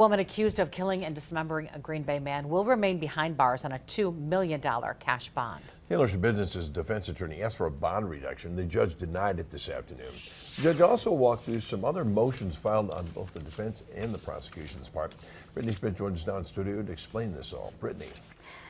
Woman accused of killing and dismembering a Green Bay man will remain behind bars on a $2 million cash bond. Taylor Schabusiness' defense attorney asked for a bond reduction. The judge denied it this afternoon. The judge also walked through some other motions filed on both the defense and the prosecution's part. Brittany Smith joins us now in studio to explain this all. Brittany.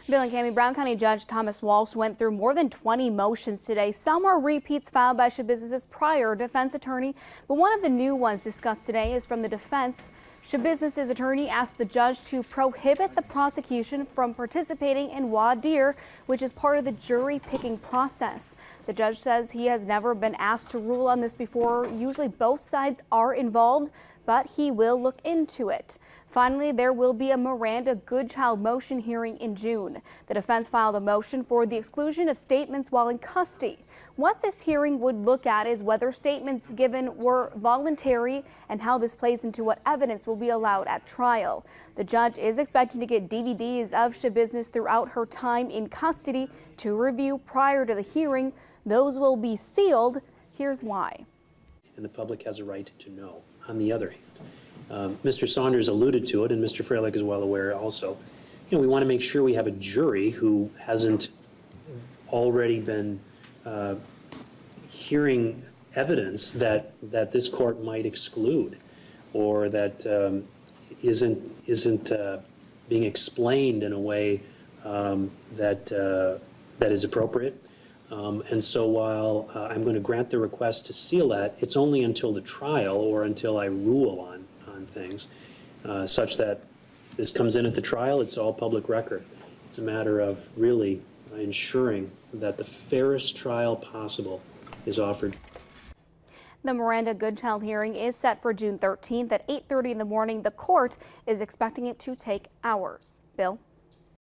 Bill and Cami, Brown County Judge Thomas Walsh went through more than 20 motions today. Some are repeats filed by Schabusiness' prior defense attorney, but one of the new ones discussed today is from the defense. Schabusiness' attorney asked the judge to prohibit the prosecution from participating in voir dire, which is part of the jury picking process. The judge says he has never been asked to rule on this before. Usually both sides are involved, but he will look into it. Finally, there will be a Miranda Goodchild motion hearing in June. The defense filed a motion for the exclusion of statements while in custody. What this hearing would look at is whether statements given were voluntary and how this plays into what evidence will be allowed at trial. The judge is expecting to get DVDs of Schabusiness throughout her time in custody to review prior to the hearing. Those will be sealed. Here's why. And the public has a right to know. On the other hand, Mr. Saunders alluded to it, and Mr. Freilich is well aware also. We want to make sure we have a jury who hasn't already been hearing evidence that this court might exclude, or that isn't being explained in a way that is appropriate. And so while I'm going to grant the request to seal that, it's only until the trial or until I rule on things, such that this comes in at the trial, it's all public record. It's a matter of really ensuring that the fairest trial possible is offered. The Miranda Goodchild hearing is set for June 13th at 8:30 in the morning. The court is expecting it to take hours. Bill?